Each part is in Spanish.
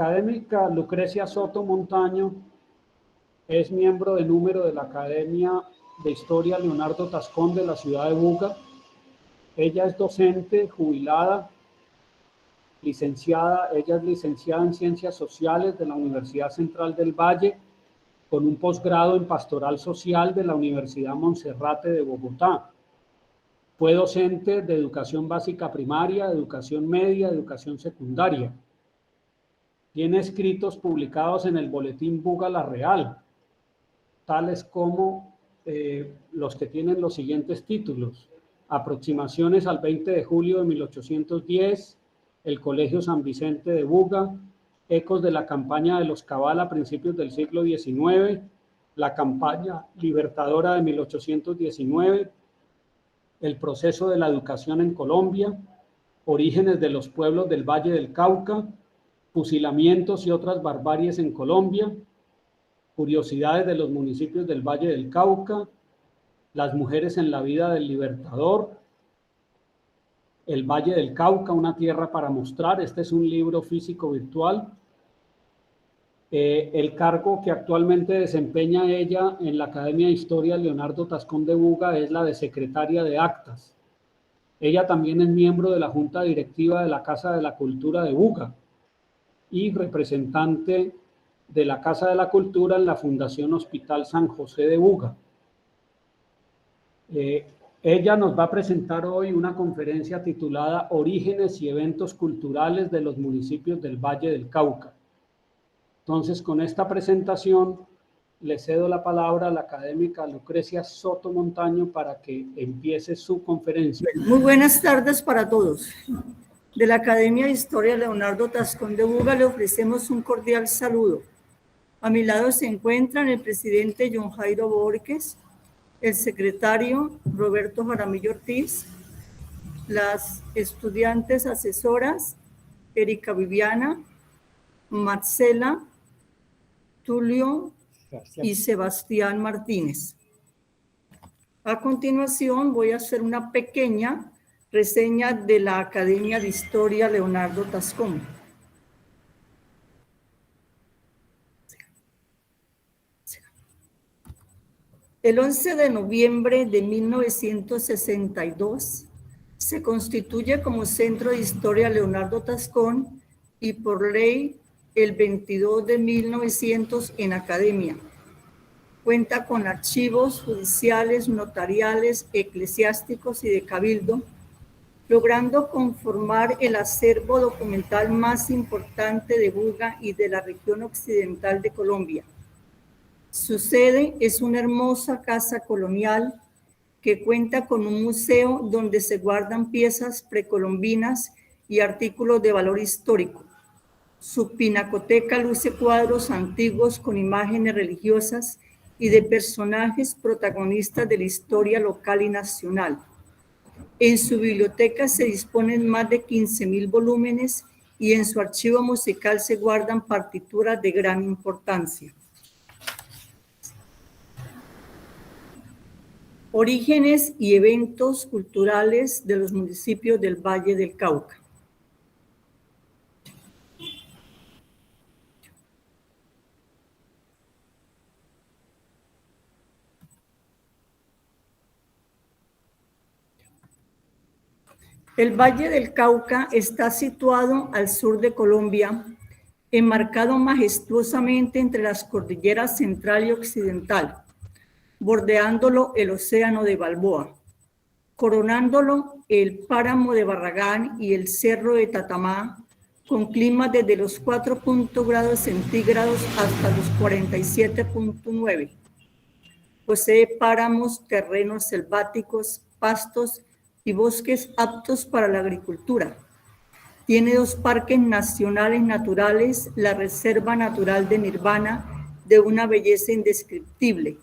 Académica Lucrecia Soto Montaño es miembro de número de la Academia de Historia Leonardo Tascón de la ciudad de Buga. Ella es docente jubilada, licenciada. Ella es licenciada en Ciencias Sociales de la Universidad Central del Valle, con un posgrado en Pastoral Social de la Universidad Monserrate de Bogotá. Fue docente de educación básica primaria, educación media, educación secundaria. Tiene escritos publicados en el Boletín Buga La Real, tales como los que tienen los siguientes títulos: Aproximaciones al 20 de julio de 1810, El Colegio San Vicente de Buga, Ecos de la campaña de los Cabal a principios del siglo XIX, La campaña libertadora de 1819, El proceso de la educación en Colombia, Orígenes de los pueblos del Valle del Cauca, Fusilamientos y otras barbaries en Colombia, Curiosidades de los municipios del Valle del Cauca, Las mujeres en la vida del Libertador, El Valle del Cauca, una tierra para mostrar. Este es un libro físico virtual. El cargo que actualmente desempeña ella en la Academia de Historia Leonardo Tascón de Buga es la de secretaria de actas. Ella también es miembro de la Junta Directiva de la Casa de la Cultura de Buga y representante de la Casa de la Cultura en la Fundación Hospital San José de Buga. Ella nos va a presentar hoy una conferencia titulada Orígenes y eventos culturales de los municipios del Valle del Cauca. Entonces, con esta presentación, le cedo la palabra a la académica Lucrecia Soto Montaño para que empiece su conferencia. Muy buenas tardes para todos. De la Academia de Historia Leonardo Tascón de Buga le ofrecemos un cordial saludo. A mi lado se encuentran el presidente John Jairo Borges, el secretario Roberto Jaramillo Ortiz, las estudiantes asesoras Erika Viviana, Marcela, Tulio y Sebastián Martínez. A continuación voy a hacer una pequeña reseña de la Academia de Historia Leonardo Tascón. El 11 de noviembre de 1962 se constituye como Centro de Historia Leonardo Tascón y por ley el 22 de 1900 en Academia. Cuenta con archivos judiciales, notariales, eclesiásticos y de cabildo, logrando conformar el acervo documental más importante de Buga y de la región occidental de Colombia. Su sede es una hermosa casa colonial que cuenta con un museo donde se guardan piezas precolombinas y artículos de valor histórico. Su pinacoteca luce cuadros antiguos con imágenes religiosas y de personajes protagonistas de la historia local y nacional. En su biblioteca se disponen más de 15.000 volúmenes y en su archivo musical se guardan partituras de gran importancia. Orígenes y eventos culturales de los municipios del Valle del Cauca. El Valle del Cauca está situado al sur de Colombia, enmarcado majestuosamente entre las cordilleras central y occidental, bordeándolo el Océano de Balboa, coronándolo el Páramo de Barragán y el Cerro de Tatamá, con climas desde los 4 grados centígrados hasta los 47.9. Posee páramos, terrenos selváticos, pastos y bosques aptos para la agricultura. Tiene 2 parques nacionales naturales, la Reserva Natural de Nirvana, de una belleza indescriptible,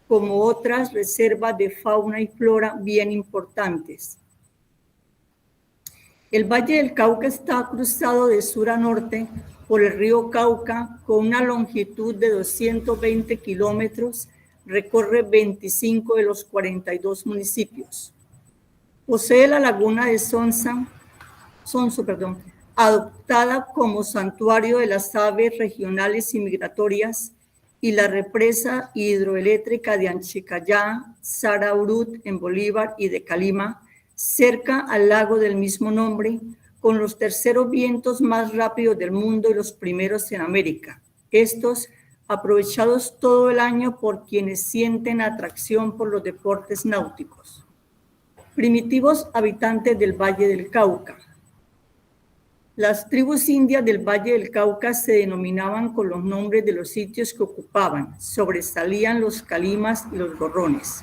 como otras reservas de fauna y flora bien importantes. El Valle del Cauca está cruzado de sur a norte por el río Cauca con una longitud de 220 kilómetros, recorre 25 de los 42 municipios. Posee la laguna de Sonso, adoptada como santuario de las aves regionales y migratorias, y la represa hidroeléctrica de Anchicayá, Saraurut en Bolívar y de Calima, cerca al lago del mismo nombre, con los terceros vientos más rápidos del mundo y los primeros en América. Estos aprovechados todo el año por quienes sienten atracción por los deportes náuticos. Primitivos habitantes del Valle del Cauca. Las tribus indias del Valle del Cauca se denominaban con los nombres de los sitios que ocupaban. Sobresalían los calimas y los gorrones.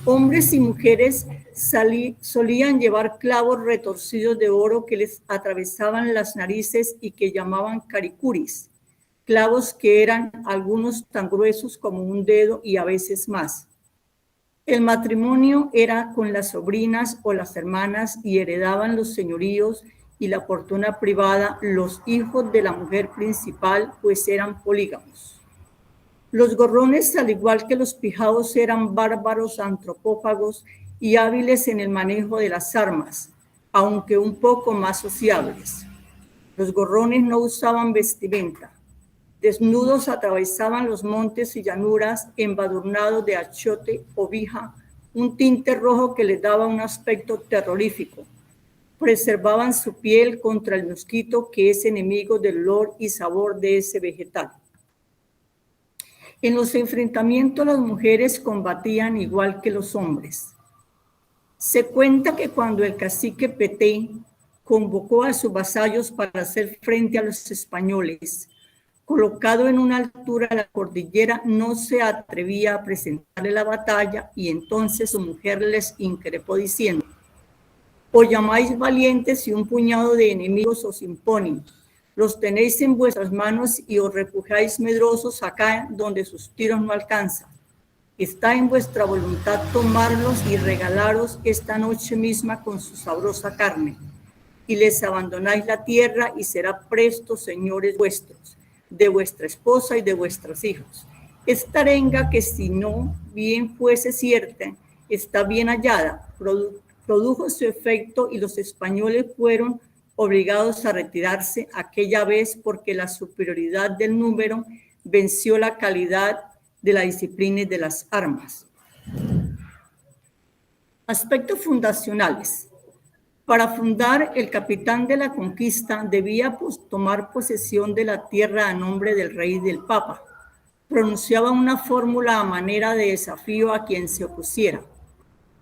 Hombres y mujeres solían llevar clavos retorcidos de oro que les atravesaban las narices y que llamaban caricuris, clavos que eran algunos tan gruesos como un dedo y a veces más. El matrimonio era con las sobrinas o las hermanas y heredaban los señoríos y la fortuna privada los hijos de la mujer principal, pues eran polígamos. Los gorrones, al igual que los pijaos, eran bárbaros antropófagos y hábiles en el manejo de las armas, aunque un poco más sociables. Los gorrones no usaban vestimenta. Desnudos atravesaban los montes y llanuras embadurnados de achote o vija, un tinte rojo que les daba un aspecto terrorífico. Preservaban su piel contra el mosquito, que es enemigo del olor y sabor de ese vegetal. En los enfrentamientos las mujeres combatían igual que los hombres. Se cuenta que cuando el cacique Peté convocó a sus vasallos para hacer frente a los españoles, colocado en una altura de la cordillera, no se atrevía a presentarle la batalla y entonces su mujer les increpó diciendo: «Os llamáis valientes y un puñado de enemigos os imponen. Los tenéis en vuestras manos y os refugiáis medrosos acá donde sus tiros no alcanzan. Está en vuestra voluntad tomarlos y regalaros esta noche misma con su sabrosa carne. Y les abandonáis la tierra y será presto señores vuestros, de vuestra esposa y de vuestros hijos. Esta arenga que si no bien fuese cierta, está bien hallada, produjo su efecto y los españoles fueron obligados a retirarse aquella vez porque la superioridad del número venció la calidad de la disciplina y de las armas». Aspectos fundacionales. Para fundar, el capitán de la conquista debía tomar posesión de la tierra a nombre del rey y del papa. Pronunciaba una fórmula a manera de desafío a quien se opusiera.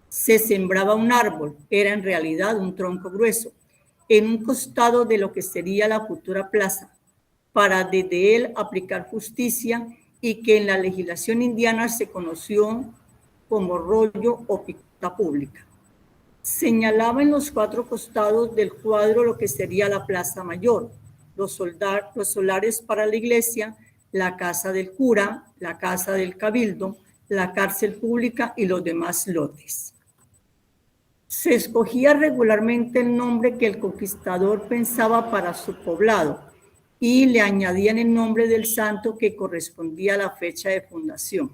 Se sembraba un árbol, era en realidad un tronco grueso, en un costado de lo que sería la futura plaza, para desde él aplicar justicia, y que en la legislación indiana se conoció como rollo o picota pública. Señalaba en los cuatro costados del cuadro lo que sería la plaza mayor, los solares para la iglesia, la casa del cura, la casa del cabildo, la cárcel pública y los demás lotes. Se escogía regularmente el nombre que el conquistador pensaba para su poblado y le añadían el nombre del santo que correspondía a la fecha de fundación.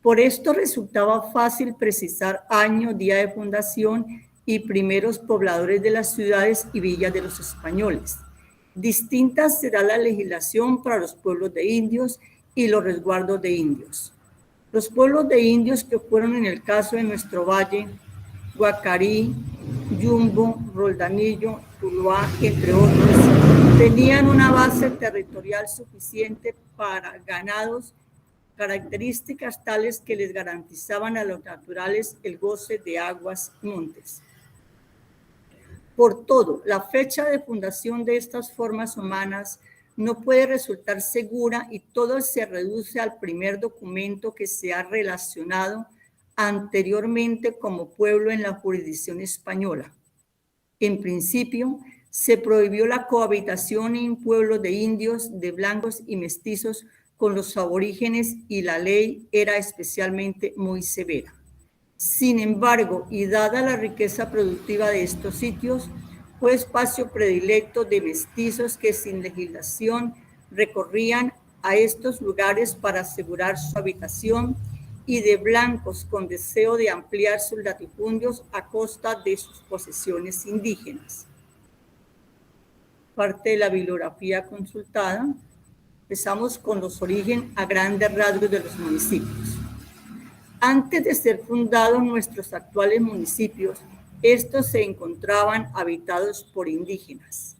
Por esto resultaba fácil precisar año, día de fundación y primeros pobladores de las ciudades y villas de los españoles. Distinta será la legislación para los pueblos de indios y los resguardos de indios. Los pueblos de indios que fueron en el caso de nuestro valle, Guacarí, Yumbo, Roldanillo, Tuluá, entre otros, tenían una base territorial suficiente para ganados, características tales que les garantizaban a los naturales el goce de aguas y montes. Por todo, la fecha de fundación de estas formas humanas no puede resultar segura y todo se reduce al primer documento que se ha relacionado anteriormente como pueblo en la jurisdicción española. En principio, se prohibió la cohabitación en pueblos de indios, de blancos y mestizos con los aborígenes y la ley era especialmente muy severa. Sin embargo, y dada la riqueza productiva de estos sitios, fue espacio predilecto de mestizos que sin legislación recorrían a estos lugares para asegurar su habitación y de blancos con deseo de ampliar sus latifundios a costa de sus posesiones indígenas. parte de la bibliografía consultada. Empezamos con los orígenes a grandes rasgos de los municipios. Antes de ser fundados nuestros actuales municipios, estos se encontraban habitados por indígenas.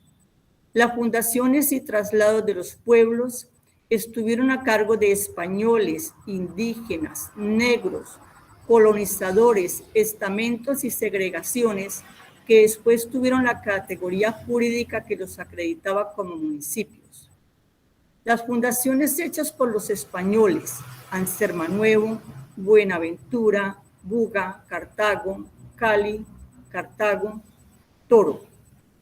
Las fundaciones y traslados de los pueblos estuvieron a cargo de españoles, indígenas, negros, colonizadores, estamentos y segregaciones que después tuvieron la categoría jurídica que los acreditaba como municipios. Las fundaciones hechas por los españoles, Ansermanuevo, Buenaventura, Buga, Cartago, Cali, Cartago, Toro.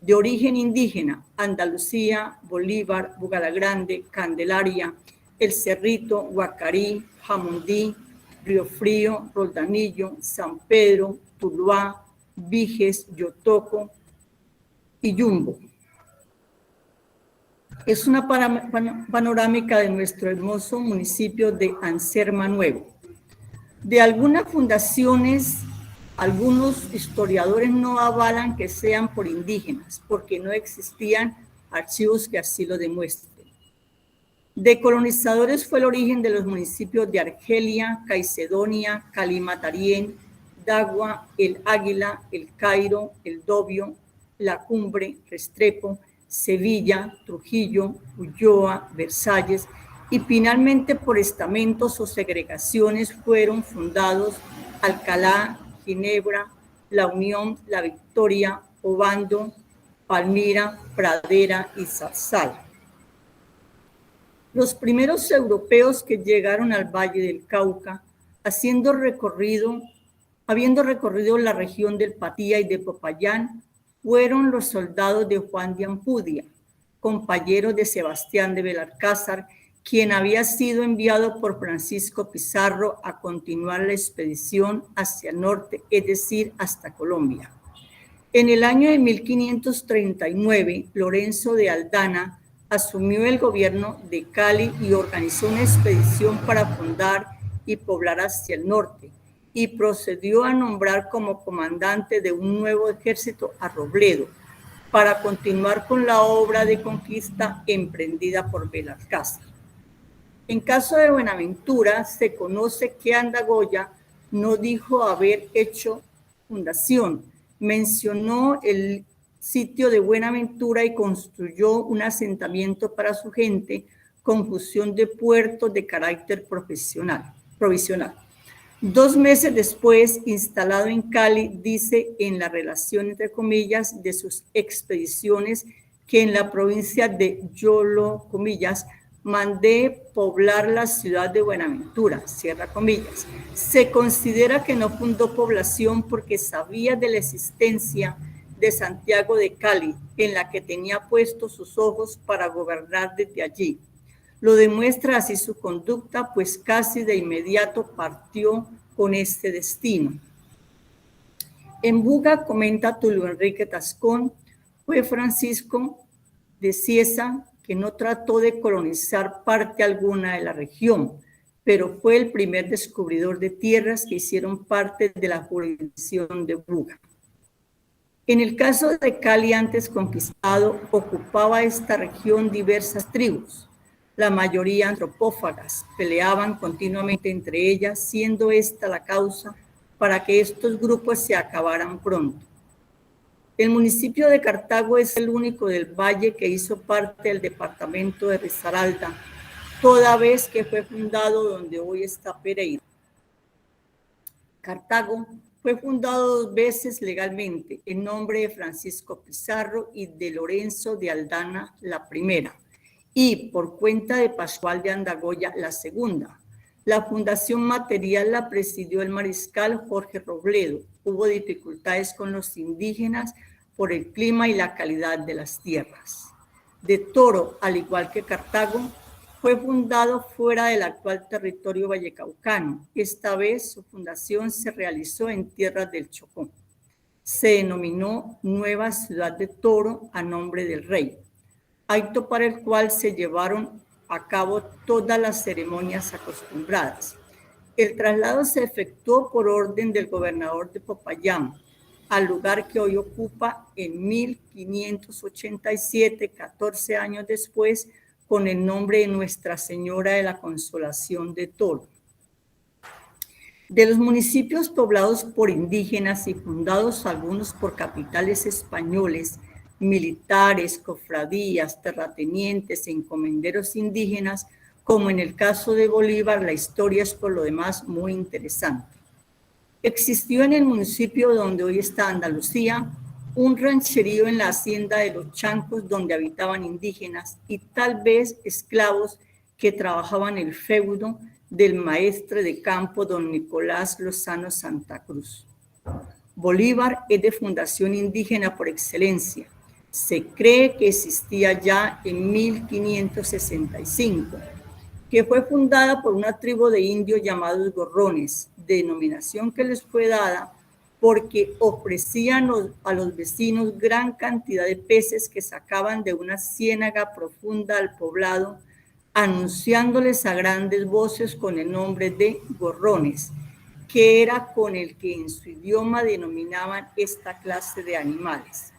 De origen indígena, Andalucía, Bolívar, Bugalagrande, Candelaria, El Cerrito, Guacarí, Jamundí, Río Frío, Roldanillo, San Pedro, Tuluá, Viges, Yotoco y Yumbo. Es una panorámica de nuestro hermoso municipio de Ansermanuevo. De algunas fundaciones, algunos historiadores no avalan que sean por indígenas, porque no existían archivos que así lo demuestren. De colonizadores fue el origen de los municipios de Argelia, Caicedonia, Calimatarién, Dagua, El Águila, El Cairo, El Dobio, La Cumbre, Restrepo, Sevilla, Trujillo, Ulloa, Versalles, y finalmente por estamentos o segregaciones fueron fundados Alcalá, Ginebra, La Unión, La Victoria, Obando, Palmira, Pradera y Zarzal. Los primeros europeos que llegaron al Valle del Cauca, habiendo recorrido la región del Patía y de Popayán, fueron los soldados de Juan de Ampudia, compañero de Sebastián de Belalcázar, quien había sido enviado por Francisco Pizarro a continuar la expedición hacia el norte, es decir, hasta Colombia. En el año de 1539, Lorenzo de Aldana asumió el gobierno de Cali y organizó una expedición para fundar y poblar hacia el norte, y procedió a nombrar como comandante de un nuevo ejército a Robledo, para continuar con la obra de conquista emprendida por Belalcázar. En caso de Buenaventura, se conoce que Andagoya no dijo haber hecho fundación, mencionó el sitio de Buenaventura y construyó un asentamiento para su gente con fusión de puertos de carácter provisional. 2 meses después, instalado en Cali, dice en la relación, entre comillas, de sus expediciones, que en la provincia de Yolo, comillas, mandé poblar la ciudad de Buenaventura, cierra comillas. Se considera que no fundó población porque sabía de la existencia de Santiago de Cali, en la que tenía puestos sus ojos para gobernar desde allí. Lo demuestra así su conducta, pues casi de inmediato partió con este destino. En Buga, comenta Tulio Enrique Tascón, fue Francisco de Cieza, que no trató de colonizar parte alguna de la región, pero fue el primer descubridor de tierras que hicieron parte de la jurisdicción de Buga. En el caso de Cali, antes conquistado, ocupaba esta región diversas tribus, la mayoría antropófagas, peleaban continuamente entre ellas, siendo esta la causa para que estos grupos se acabaran pronto. El municipio de Cartago es el único del valle que hizo parte del departamento de Risaralda, toda vez que fue fundado donde hoy está Pereira. Cartago fue fundado 2 veces legalmente, en nombre de Francisco Pizarro y de Lorenzo de Aldana la primera, y por cuenta de Pascual de Andagoya la segunda. La fundación material la presidió el mariscal Jorge Robledo. Hubo dificultades con los indígenas por el clima y la calidad de las tierras. De Toro, al igual que Cartago, fue fundado fuera del actual territorio vallecaucano. Esta vez su fundación se realizó en tierras del Chocó. Se denominó Nueva Ciudad de Toro a nombre del rey, acto para el cual se llevaron a cabo todas las ceremonias acostumbradas. El traslado se efectuó por orden del gobernador de Popayán, al lugar que hoy ocupa en 1587, 14 años después, con el nombre de Nuestra Señora de la Consolación de Toro. De los municipios poblados por indígenas y fundados algunos por capitales españoles, militares, cofradías, terratenientes e encomenderos indígenas, como en el caso de Bolívar, la historia es por lo demás muy interesante. Existió en el municipio donde hoy está Andalucía un rancherío en la hacienda de Los Chancos donde habitaban indígenas y tal vez esclavos que trabajaban el feudo del maestre de campo don Nicolás Lozano Santa Cruz. Bolívar es de fundación indígena por excelencia. Se cree que existía ya en 1565, que fue fundada por una tribu de indios llamados gorrones, denominación que les fue dada porque ofrecían a los vecinos gran cantidad de peces que sacaban de una ciénaga profunda al poblado, anunciándoles a grandes voces con el nombre de gorrones, que era con el que en su idioma denominaban esta clase de animales.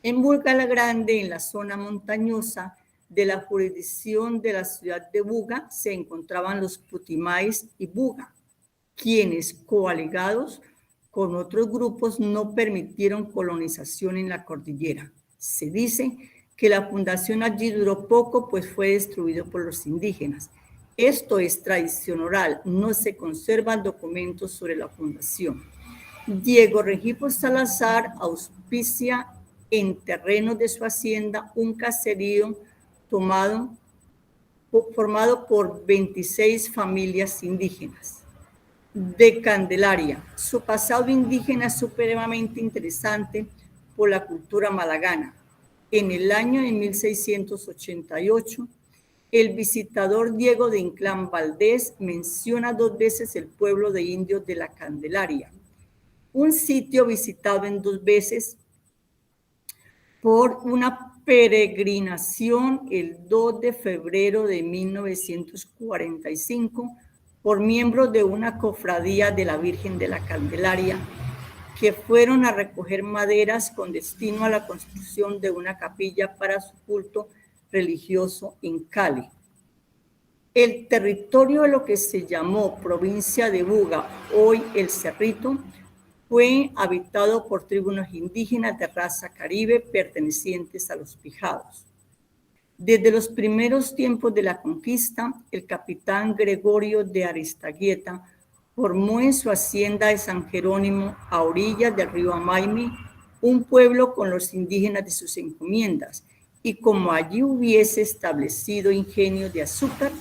En Buga la Grande, en la zona montañosa de la jurisdicción de la ciudad de Buga, se encontraban los Putimais y Buga, quienes, coaligados con otros grupos, no permitieron colonización en la cordillera. Se dice que la fundación allí duró poco, pues fue destruido por los indígenas. Esto es tradición oral, no se conservan documentos sobre la fundación. Diego Regifo Salazar auspicia en terrenos de su hacienda un caserío formado por 26 familias indígenas. De Candelaria, su pasado indígena es supremamente interesante por la cultura malagana. En el año de 1688, el visitador Diego de Inclán Valdés menciona 2 veces el pueblo de indios de la Candelaria, un sitio visitado en 2 veces por una peregrinación el 2 de febrero de 1945 por miembros de una cofradía de la Virgen de la Candelaria que fueron a recoger maderas con destino a la construcción de una capilla para su culto religioso en Cali. El territorio de lo que se llamó provincia de Buga, hoy El Cerrito, fue habitado por tribunos indígenas de raza caribe pertenecientes a los Pijados. Desde los primeros tiempos de la conquista, el capitán Gregorio de Aristaguieta formó en su hacienda de San Jerónimo, a orillas del río Amaime, un pueblo con los indígenas de sus encomiendas, y como allí hubiese establecido ingenios de azúcar,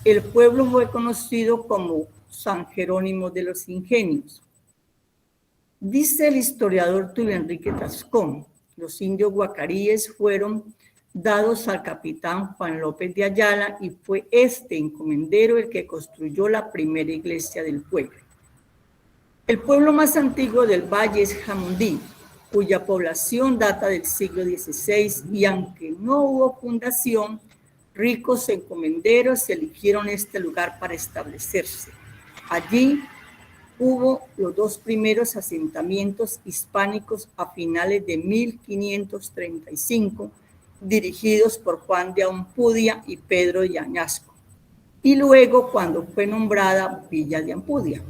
el pueblo fue conocido como San Jerónimo de los Ingenios. Dice el historiador Tulio Enrique Tascón, los indios guacaríes fueron dados al capitán Juan López de Ayala y fue este encomendero el que construyó la primera iglesia del pueblo. El pueblo más antiguo del valle es Jamundí, cuya población data del siglo XVI y aunque no hubo fundación, ricos encomenderos eligieron este lugar para establecerse. Allí hubo los 2 primeros asentamientos hispánicos a finales de 1535, dirigidos por Juan de Ampudia y Pedro de Añasco, y luego cuando fue nombrada Villa de Ampudia.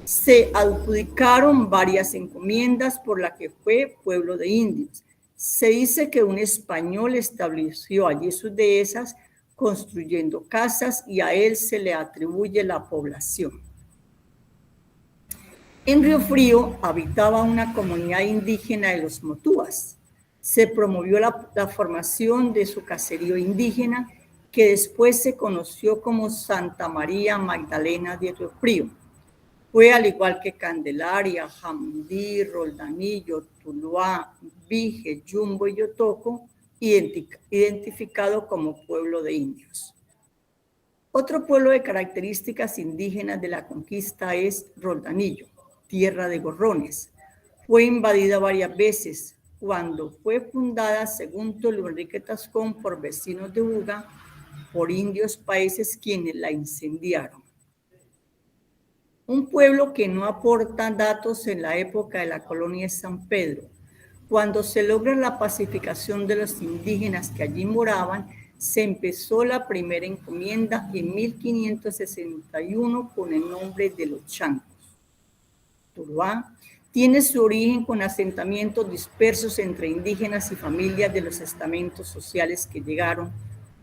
Se adjudicaron varias encomiendas por la que fue pueblo de indios. Se dice que un español estableció allí sus dehesas construyendo casas y a él se le atribuye la población. En Río Frío habitaba una comunidad indígena de los Motúas. Se promovió la formación de su caserío indígena, que después se conoció como Santa María Magdalena de Río Frío. Fue, al igual que Candelaria, Jamundí, Roldanillo, Tuluá, Vige, Yumbo y Yotoco, identificado como pueblo de indios. Otro pueblo de características indígenas de la conquista es Roldanillo, tierra de gorrones. Fue invadida varias veces. Cuando fue fundada, según Tulio Enrique Tascón, por vecinos de Buga, por indios países quienes la incendiaron. Un pueblo que no aporta datos en la época de la colonia es San Pedro. Cuando se logra la pacificación de los indígenas que allí moraban, se empezó la primera encomienda en 1561 con el nombre de Los Chancos. Tuluá tiene su origen con asentamientos dispersos entre indígenas y familias de los estamentos sociales que llegaron,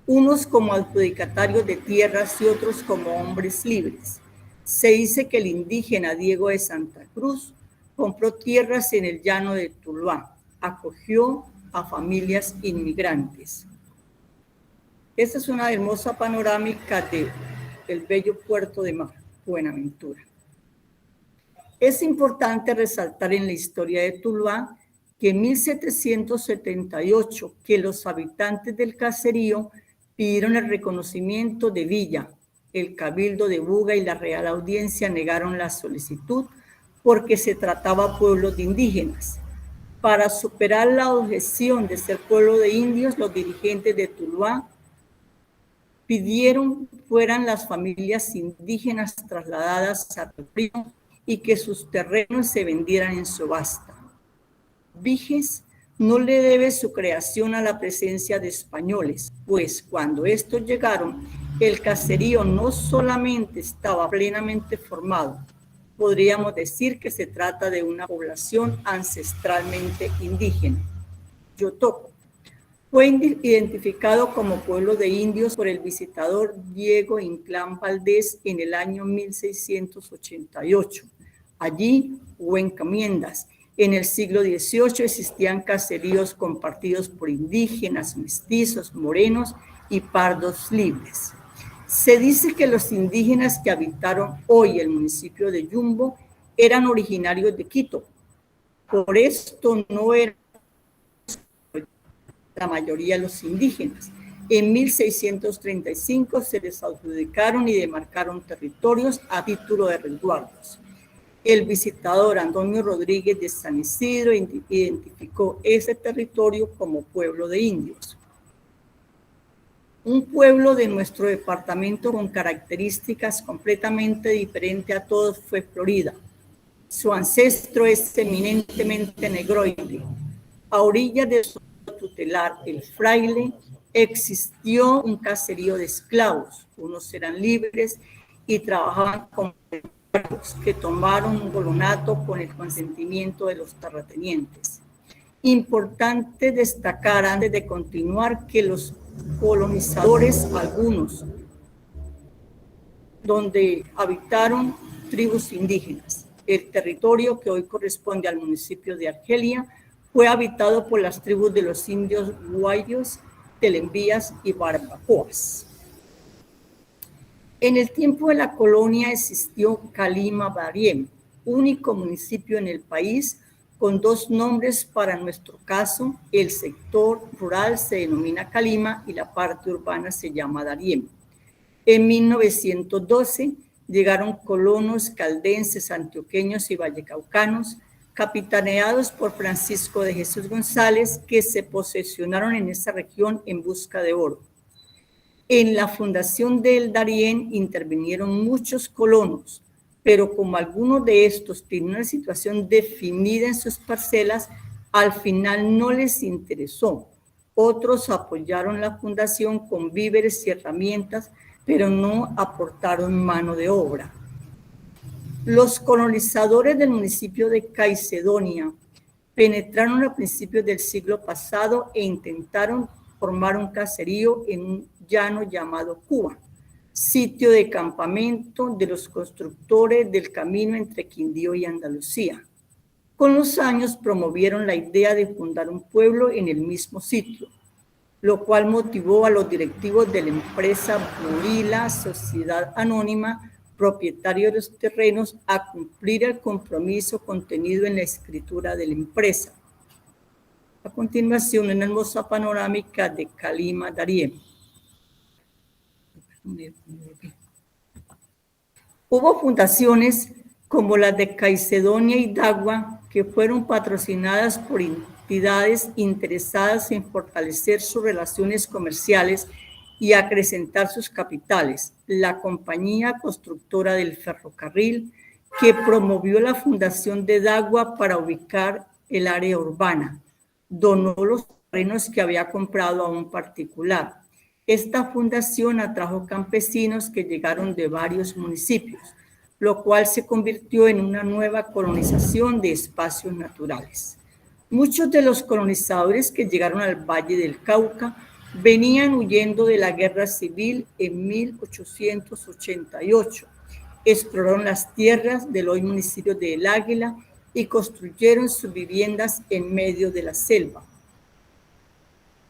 unos como adjudicatarios de tierras y otros como hombres libres. Se dice que el indígena Diego de Santa Cruz compró tierras en el llano de Tuluá, acogió a familias inmigrantes. Esta es una hermosa panorámica del bello puerto de Buenaventura. Es importante resaltar en la historia de Tuluá que en 1778 que los habitantes del caserío pidieron el reconocimiento de villa. El Cabildo de Buga y la Real Audiencia negaron la solicitud porque se trataba pueblos de indígenas. Para superar la objeción de ser pueblo de indios, los dirigentes de Tuluá pidieron fueran las familias indígenas trasladadas a Río y que sus terrenos se vendieran en subasta. Viges no le debe su creación a la presencia de españoles, pues cuando estos llegaron, el caserío no solamente estaba plenamente formado, podríamos decir que se trata de una población ancestralmente indígena. Yotoco fue identificado como pueblo de indios por el visitador Diego Inclán Valdés en el año 1688. Allí hubo encomiendas. En el siglo XVIII existían caseríos compartidos por indígenas, mestizos, morenos y pardos libres. Se dice que los indígenas que habitaron hoy el municipio de Yumbo eran originarios de Quito. Por esto no eran la mayoría de los indígenas. En 1635 se les adjudicaron y demarcaron territorios a título de resguardos. El visitador Antonio Rodríguez de San Isidro identificó ese territorio como pueblo de indios. Un pueblo de nuestro departamento con características completamente diferentes a todos fue Florida. Su ancestro es eminentemente negroide. A orillas de su tutelar, el Fraile, existió un caserío de esclavos. Unos eran libres y trabajaban como que tomaron un colonato con el consentimiento de los terratenientes. Importante destacar antes de continuar que los colonizadores, algunos, donde habitaron tribus indígenas. El territorio que hoy corresponde al municipio de Argelia fue habitado por las tribus de los indios guayos, telembías y barbacoas. En el tiempo de la colonia existió Calima Dariem, único municipio en el país con dos nombres para nuestro caso. El sector rural se denomina Calima y la parte urbana se llama Dariem. En 1912 llegaron colonos caldenses, antioqueños y vallecaucanos, capitaneados por Francisco de Jesús González, que se posesionaron en esa región en busca de oro. En la fundación del Darién intervinieron muchos colonos, pero como algunos de estos tienen una situación definida en sus parcelas, al final no les interesó. Otros apoyaron la fundación con víveres y herramientas, pero no aportaron mano de obra. Los colonizadores del municipio de Caicedonia penetraron a principios del siglo pasado e intentaron formar un caserío en un llano llamado Cuba, sitio de campamento de los constructores del camino entre Quindío y Andalucía. Con los años promovieron la idea de fundar un pueblo en el mismo sitio, lo cual motivó a los directivos de la empresa Burila, Sociedad Anónima, propietario de los terrenos, a cumplir el compromiso contenido en la escritura de la empresa. A continuación, una hermosa panorámica de Calima Dariem. Hubo fundaciones como las de Caicedonia y Dagua que fueron patrocinadas por entidades interesadas en fortalecer sus relaciones comerciales y acrecentar sus capitales. La Compañía Constructora del Ferrocarril, que promovió la fundación de Dagua para ubicar el área urbana. Donó los terrenos que había comprado a un particular. Esta fundación atrajo campesinos que llegaron de varios municipios, lo cual se convirtió en una nueva colonización de espacios naturales. Muchos de los colonizadores que llegaron al Valle del Cauca venían huyendo de la guerra civil en 1888. Exploraron las tierras del hoy municipio de El Águila y construyeron sus viviendas en medio de la selva.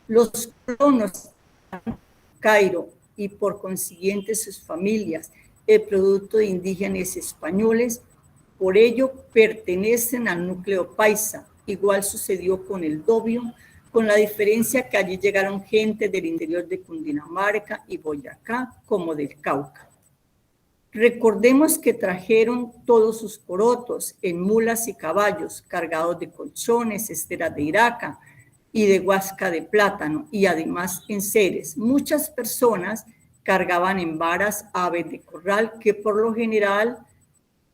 Los colonos de Cairo y por consiguiente sus familias, el producto de indígenas españoles, por ello pertenecen al núcleo paisa. Igual sucedió con el Dobio, con la diferencia que allí llegaron gente del interior de Cundinamarca y Boyacá como del Cauca. Recordemos que trajeron todos sus corotos en mulas y caballos cargados de colchones, esteras de iraca y de guasca de plátano y además enseres. Muchas personas cargaban en varas aves de corral que por lo general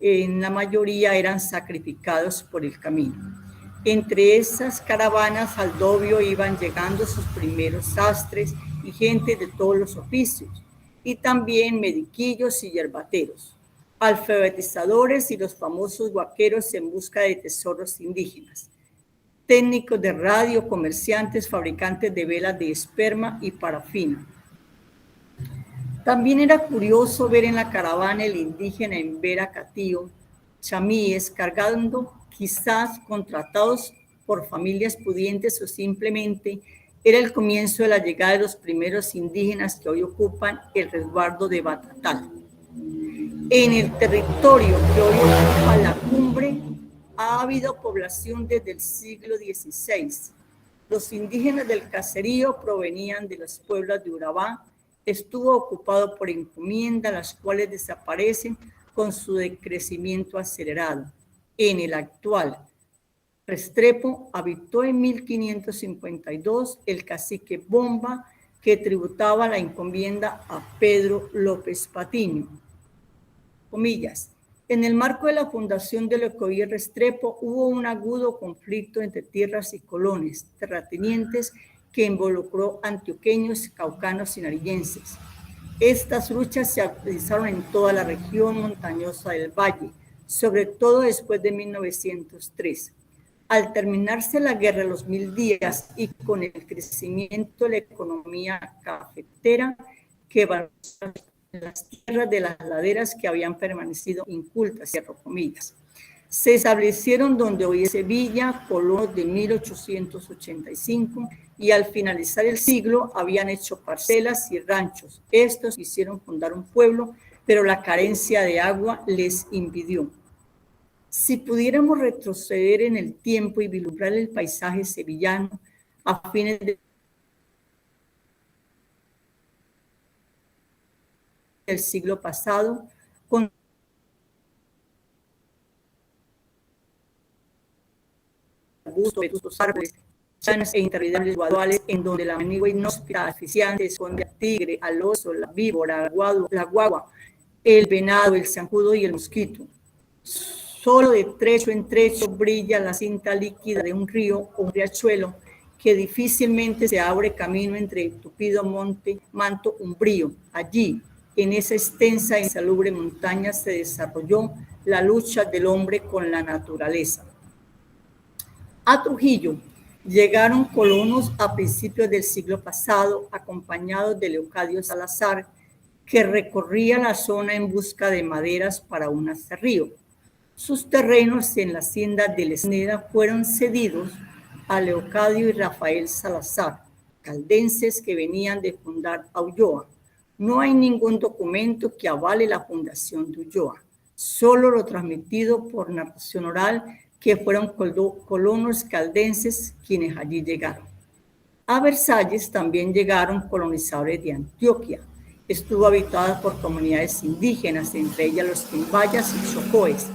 en la mayoría eran sacrificados por el camino. Entre esas caravanas al Dobio iban llegando sus primeros sastres y gente de todos los oficios, y también mediquillos y yerbateros, alfabetizadores y los famosos guaqueros en busca de tesoros indígenas, técnicos de radio, comerciantes, fabricantes de velas de esperma y parafina. También era curioso ver en la caravana el indígena en Vera Catío, chamíes, cargando quizás contratados por familias pudientes o simplemente era el comienzo de la llegada de los primeros indígenas que hoy ocupan el resguardo de Batatal. En el territorio que hoy ocupa la cumbre ha habido población desde el siglo XVI. Los indígenas del caserío provenían de los pueblos de Urabá. Estuvo ocupado por encomiendas, las cuales desaparecen con su decrecimiento acelerado. En el actual Restrepo habitó en 1552 el cacique Bomba, que tributaba la encomienda a Pedro López Patiño. Comillas. En el marco de la fundación de lo que hoy es Restrepo, hubo un agudo conflicto entre tierras y colones, terratenientes, que involucró antioqueños, caucanos y nariñenses. Estas luchas se agudizaron en toda la región montañosa del valle, sobre todo después de 1903. Al terminarse la guerra de los 1000 días y con el crecimiento de la economía cafetera que avanzó en las tierras de las laderas que habían permanecido incultas, cierro comillas, se establecieron donde hoy es Sevilla colonos de 1885 y al finalizar el siglo habían hecho parcelas y ranchos. Estos quisieron fundar un pueblo, pero la carencia de agua les impidió. Si pudiéramos retroceder en el tiempo y vislumbrar el paisaje sevillano a fines del siglo pasado, con arbustos, árboles, llanos e interminables guaduales, en donde la manigua inhóspita asfixiante esconde al tigre, al oso, la víbora, la guagua, el venado, el zancudo y el mosquito. Solo de trecho en trecho brilla la cinta líquida de un río o un riachuelo que difícilmente se abre camino entre el tupido manto umbrío. Allí, en esa extensa e insalubre montaña, se desarrolló la lucha del hombre con la naturaleza. A Trujillo llegaron colonos a principios del siglo pasado, acompañados de Leocadio Salazar, que recorría la zona en busca de maderas para un aserrío. Sus terrenos en la hacienda de Lesneda fueron cedidos a Leocadio y Rafael Salazar, caldenses que venían de fundar a Ulloa. No hay ningún documento que avale la fundación de Ulloa, solo lo transmitido por narración oral que fueron colonos caldenses quienes allí llegaron. A Versalles también llegaron colonizadores de Antioquia. Estuvo habitada por comunidades indígenas, entre ellas los quimbayas y chocoes,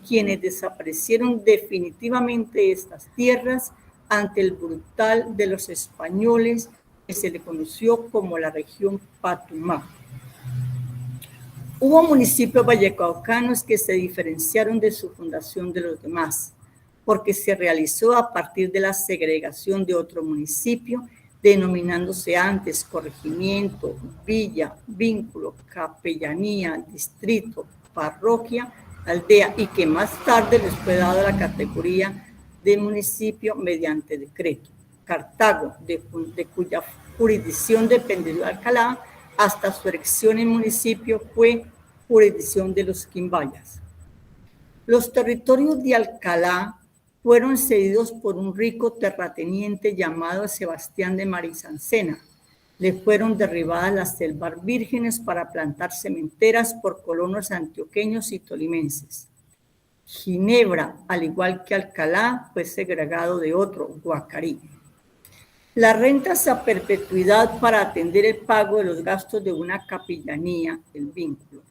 quienes desaparecieron definitivamente de estas tierras ante el brutal de los españoles, que se le conoció como la región Patumá. Hubo municipios vallecaucanos que se diferenciaron de su fundación de los demás, porque se realizó a partir de la segregación de otro municipio, denominándose antes corregimiento, villa, vínculo, capellanía, distrito, parroquia, aldea, y que más tarde les fue dada la categoría de municipio mediante decreto. Cartago, de cuya jurisdicción dependió Alcalá, hasta su erección en municipio fue jurisdicción de los quimbayas. Los territorios de Alcalá fueron cedidos por un rico terrateniente llamado Sebastián de Marisancena. Le fueron derribadas las selvas vírgenes para plantar cementeras por colonos antioqueños y tolimenses. Ginebra, al igual que Alcalá, fue segregado de otro, Guacarí. Las rentas a perpetuidad para atender el pago de los gastos de una capellanía, el vínculo,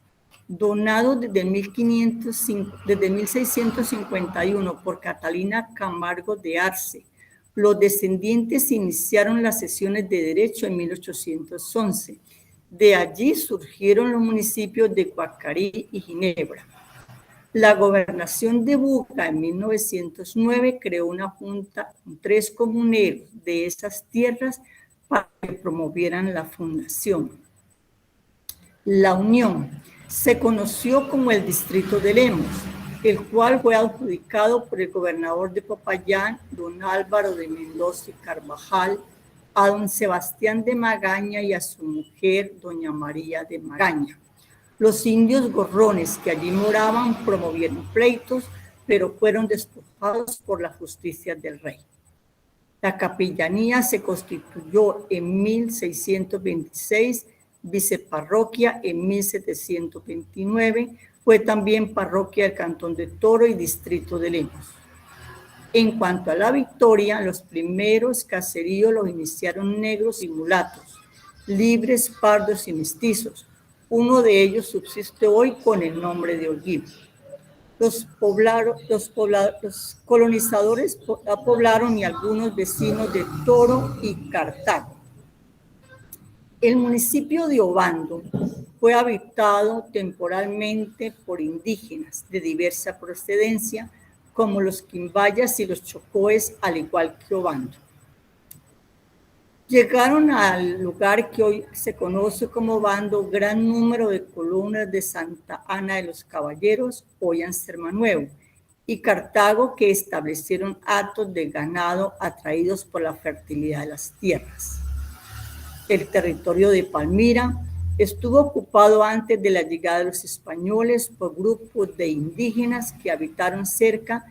donado desde 1651 por Catalina Camargo de Arce. Los descendientes iniciaron las sesiones de derecho en 1811. De allí surgieron los municipios de Guacarí y Ginebra. La gobernación de Buga en 1909 creó una junta con 3 comuneros de esas tierras para que promovieran la fundación. La unión se conoció como el distrito de Lemos, el cual fue adjudicado por el gobernador de Popayán, don Álvaro de Mendoza y Carvajal, a don Sebastián de Magaña y a su mujer, doña María de Magaña. Los indios gorrones que allí moraban promovieron pleitos, pero fueron despojados por la justicia del rey. La capellanía se constituyó en 1626, viceparroquia en 1729, fue también parroquia del Cantón de Toro y distrito de Lemos. En cuanto a la victoria, los primeros caseríos los iniciaron negros y mulatos, libres, pardos y mestizos. Uno de ellos subsiste hoy con el nombre de Holguín. Los colonizadores la poblaron y algunos vecinos de Toro y Cartago. El municipio de Obando fue habitado temporalmente por indígenas de diversa procedencia, como los quimbayas y los chocoes, al igual que Obando. Llegaron al lugar que hoy se conoce como Obando gran número de colonos de Santa Ana de los Caballeros, hoy Anserma-Nuevo, y Cartago, que establecieron hatos de ganado atraídos por la fertilidad de las tierras. El territorio de Palmira estuvo ocupado antes de la llegada de los españoles por grupos de indígenas que habitaron cerca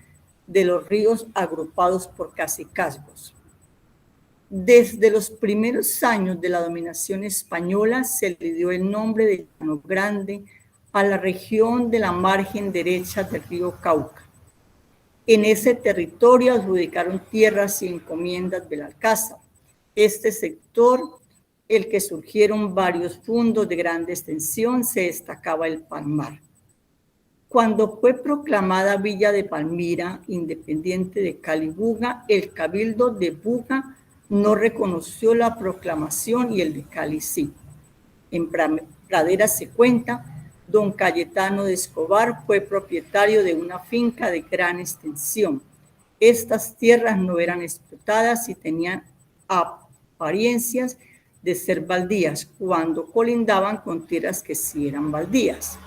de los ríos agrupados por cacicazgos. Desde los primeros años de la dominación española se le dio el nombre de Llano Grande a la región de la margen derecha del río Cauca. En ese territorio adjudicaron tierras y encomiendas del Alcázar. Este sector, el que surgieron varios fundos de grande extensión, se destacaba el Palmar. Cuando fue proclamada Villa de Palmira, independiente de Cali Buga, el Cabildo de Buga no reconoció la proclamación y el de Cali sí. En Pradera se cuenta, don Cayetano de Escobar fue propietario de una finca de gran extensión. Estas tierras no eran explotadas y tenían apariencias de ser baldías, cuando colindaban con tierras que sí eran baldías.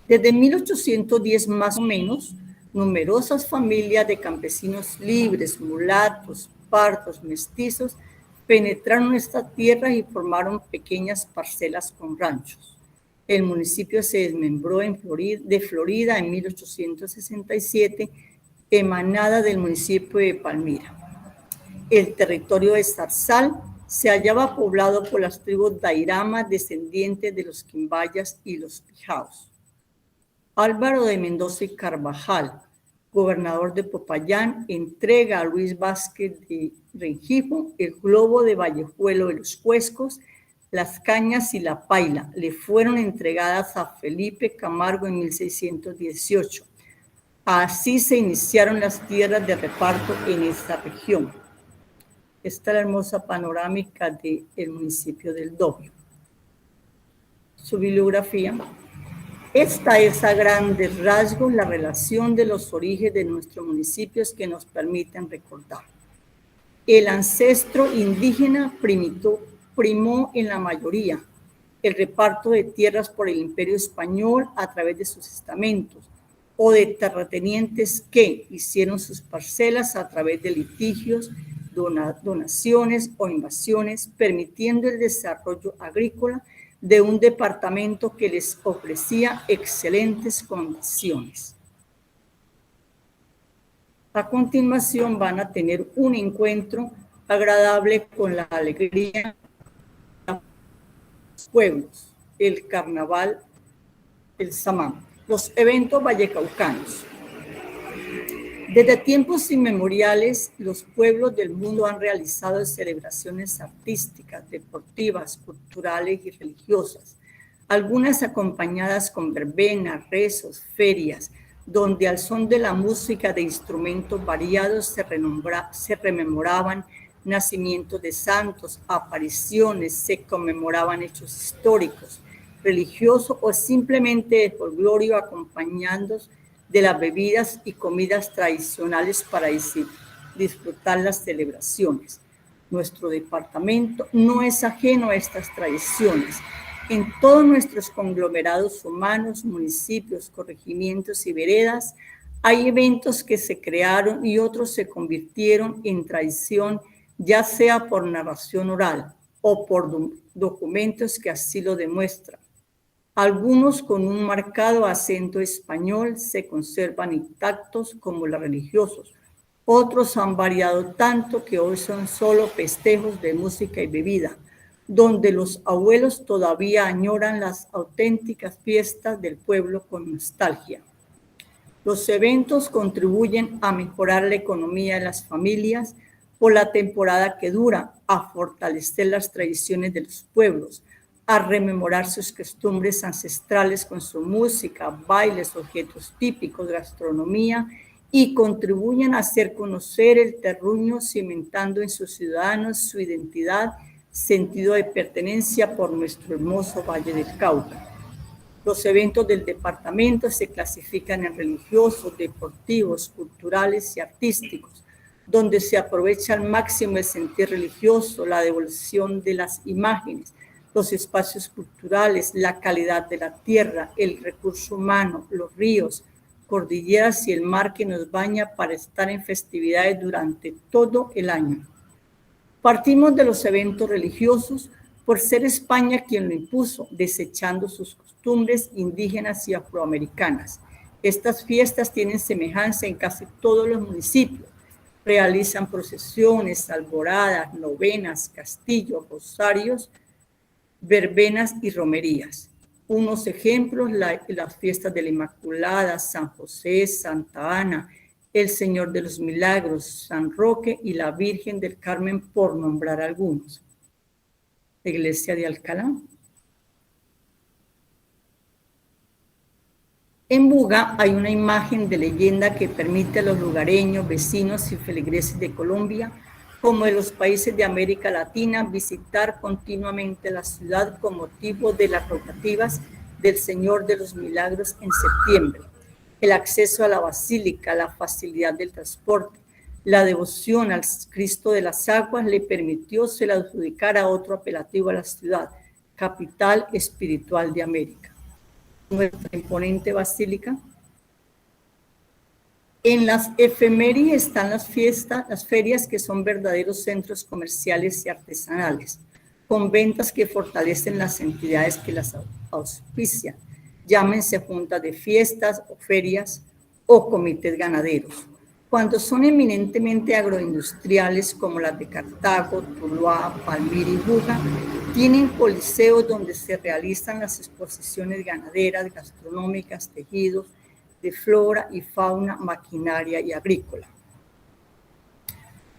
Desde 1810 más o menos, numerosas familias de campesinos libres, mulatos, pardos, mestizos, penetraron esta tierra y formaron pequeñas parcelas con ranchos. El municipio se desmembró de Florida en 1867, emanada del municipio de Palmira. El territorio de Zarzal se hallaba poblado por las tribus Dairama, descendientes de los quimbayas y los pijaos. Álvaro de Mendoza y Carvajal, gobernador de Popayán, entrega a Luis Vázquez de Rengifo el globo de Vallejuelo de los Cuescos, las cañas y la paila. Le fueron entregadas a Felipe Camargo en 1618. Así se iniciaron las tierras de reparto en esta región. Esta es la hermosa panorámica del municipio del Dobio. su bibliografía. Esta es a grandes rasgos la relación de los orígenes de nuestros municipios que nos permiten recordar. El ancestro indígena primó en la mayoría el reparto de tierras por el Imperio Español a través de sus estamentos o de terratenientes que hicieron sus parcelas a través de litigios, donaciones o invasiones, permitiendo el desarrollo agrícola de un departamento que les ofrecía excelentes condiciones. A continuación van a tener un encuentro agradable con la alegría de los pueblos, el carnaval, el samán, los eventos vallecaucanos. Desde tiempos inmemoriales, los pueblos del mundo han realizado celebraciones artísticas, deportivas, culturales y religiosas, algunas acompañadas con verbenas, rezos, ferias, donde al son de la música de instrumentos variados se rememoraban nacimientos de santos, apariciones, se conmemoraban hechos históricos, religiosos o simplemente de folclore, acompañados de las bebidas y comidas tradicionales para disfrutar las celebraciones. Nuestro departamento no es ajeno a estas tradiciones. En todos nuestros conglomerados humanos, municipios, corregimientos y veredas, hay eventos que se crearon y otros se convirtieron en tradición, ya sea por narración oral o por documentos que así lo demuestran. Algunos con un marcado acento español se conservan intactos como los religiosos. Otros han variado tanto que hoy son solo festejos de música y bebida, donde los abuelos todavía añoran las auténticas fiestas del pueblo con nostalgia. Los eventos contribuyen a mejorar la economía de las familias por la temporada que dura, a fortalecer las tradiciones de los pueblos, a rememorar sus costumbres ancestrales con su música, bailes, objetos típicos, gastronomía, y contribuyen a hacer conocer el terruño, cimentando en sus ciudadanos su identidad, sentido de pertenencia por nuestro hermoso Valle del Cauca. Los eventos del departamento se clasifican en religiosos, deportivos, culturales y artísticos, donde se aprovecha al máximo el sentir religioso, la devoción de las imágenes, los espacios culturales, la calidad de la tierra, el recurso humano, los ríos, cordilleras y el mar que nos baña para estar en festividades durante todo el año. Partimos de los eventos religiosos por ser España quien lo impuso, desechando sus costumbres indígenas y afroamericanas. Estas fiestas tienen semejanza en casi todos los municipios. Realizan procesiones, alboradas, novenas, castillos, rosarios, verbenas y romerías. Unos ejemplos, las fiestas de la Inmaculada, San José, Santa Ana, el Señor de los Milagros, San Roque y la Virgen del Carmen, por nombrar algunos. La iglesia de Alcalá. En Buga hay una imagen de leyenda que permite a los lugareños, vecinos y feligreses de Colombia, como de los países de América Latina, visitar continuamente la ciudad con motivo de las rogativas del Señor de los Milagros en septiembre. El acceso a la basílica, la facilidad del transporte, la devoción al Cristo de las Aguas le permitió se le adjudicara otro apelativo a la ciudad, capital espiritual de América. Nuestra imponente basílica. En las efemérides están las ferias que son verdaderos centros comerciales y artesanales, con ventas que fortalecen las entidades que las auspician, llámense juntas de fiestas o ferias o comités ganaderos. Cuando son eminentemente agroindustriales como las de Cartago, Tuluá, Palmira y Buga, tienen coliseos donde se realizan las exposiciones ganaderas, gastronómicas, tejidos, de flora y fauna, maquinaria y agrícola.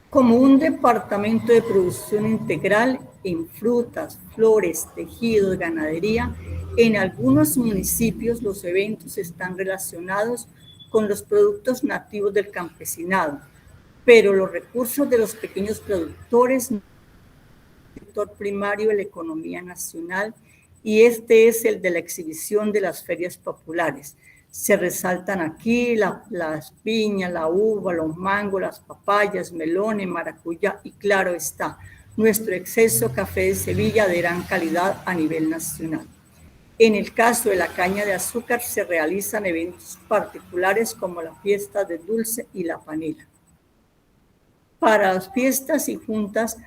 Como un departamento de producción integral en frutas, flores, tejidos, ganadería, en algunos municipios los eventos están relacionados con los productos nativos del campesinado, pero los recursos de los pequeños productores, el sector primario de la economía nacional, y este es el de la exhibición de las ferias populares. Se resaltan aquí las piñas, la uva, los mangos, las papayas, melones, maracuyá y claro está, nuestro exceso café de Sevilla de gran calidad a nivel nacional. En el caso de la caña de azúcar se realizan eventos particulares como la fiesta del dulce y la panela. Para las fiestas y juntas,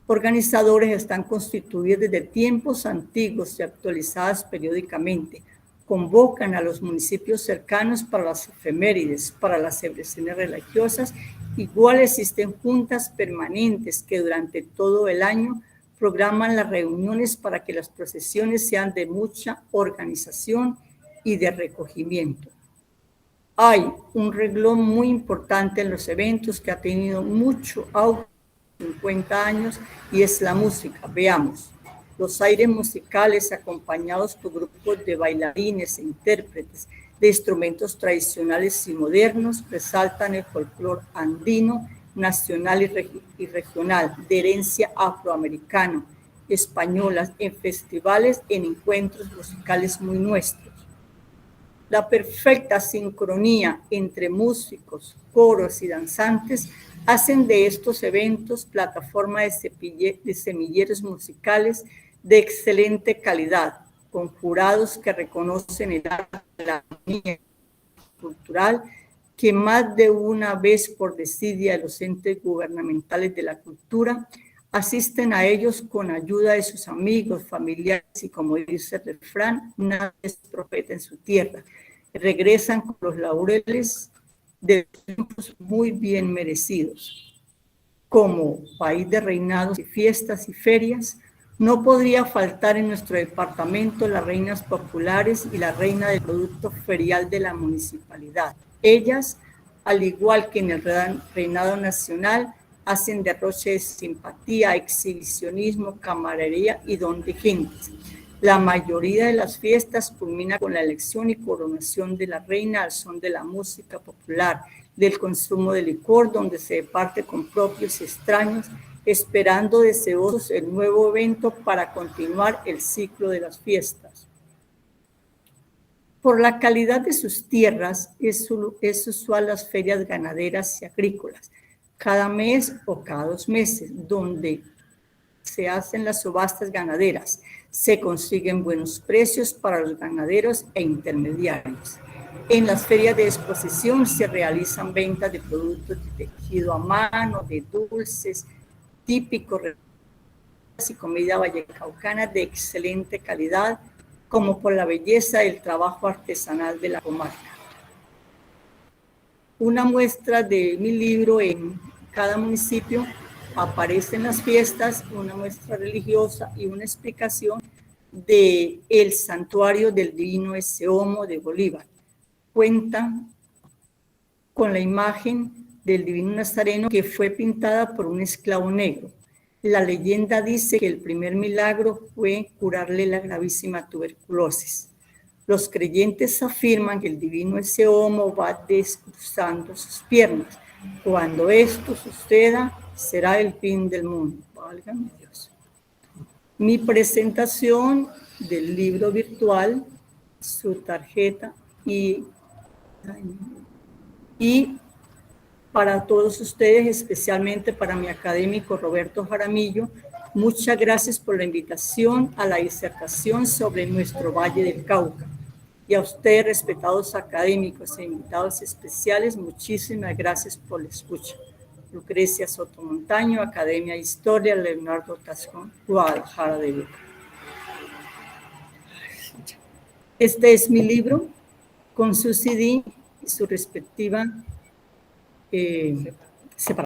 organizadores están constituidos desde tiempos antiguos y actualizadas periódicamente. Convocan a los municipios cercanos para las efemérides, para las celebraciones religiosas. Igual existen juntas permanentes que durante todo el año programan las reuniones para que las procesiones sean de mucha organización y de recogimiento. Hay un renglón muy importante en los eventos que ha tenido mucho auge en 50 años y es la música. Veamos, los aires musicales acompañados por grupos de bailarines e intérpretes de instrumentos tradicionales y modernos resaltan el folclore andino, nacional y regional, de herencia afroamericana, española, en festivales, en encuentros musicales muy nuestros. La perfecta sincronía entre músicos, coros y danzantes hacen de estos eventos plataforma de semilleros musicales de excelente calidad, con jurados que reconocen el arte de la armonía cultural, que más de una vez por desidia de los entes gubernamentales de la cultura asisten a ellos con ayuda de sus amigos, familiares y, como dice el refrán, nada es profeta en su tierra. Regresan con los laureles de tiempos muy bien merecidos. Como país de reinados y fiestas y ferias, no podría faltar en nuestro departamento las reinas populares y la reina del producto ferial de la municipalidad. Ellas, al igual que en el reinado nacional, hacen derroche de simpatía, exhibicionismo, camaradería y don de gentes. La mayoría de las fiestas culmina con la elección y coronación de la reina al son de la música popular, del consumo de licor, donde se departe con propios y extraños, esperando deseosos el nuevo evento para continuar el ciclo de las fiestas. Por la calidad de sus tierras, es usual las ferias ganaderas y agrícolas, cada mes o cada 2 meses, donde se hacen las subastas ganaderas. Se consiguen buenos precios para los ganaderos e intermediarios. En las ferias de exposición se realizan ventas de productos de tejido a mano, de dulces, típicos y comida vallecaucana de excelente calidad, como por la belleza del trabajo artesanal de la comarca. Una muestra de mi libro en cada municipio aparece en las fiestas, una muestra religiosa y una explicación de el santuario del Divino Ecce-Homo de Bolívar. Cuenta con la imagen del Divino Nazareno que fue pintada por un esclavo negro. La leyenda dice que el primer milagro fue curarle la gravísima tuberculosis. Los creyentes afirman que el Divino Ecce-Homo va descruzando sus piernas. Cuando esto suceda, será el fin del mundo. Válgame Dios. Mi presentación del libro virtual, su tarjeta y para todos ustedes, especialmente para mi académico Roberto Jaramillo, muchas gracias por la invitación a la disertación sobre nuestro Valle del Cauca. Y a ustedes, respetados académicos e invitados especiales, muchísimas gracias por la escucha. Lucrecia Sotomontaño, Academia de Historia, Leonardo Tascón, Guadalajara de Beca. Este es mi libro con su CD y su respectiva separación.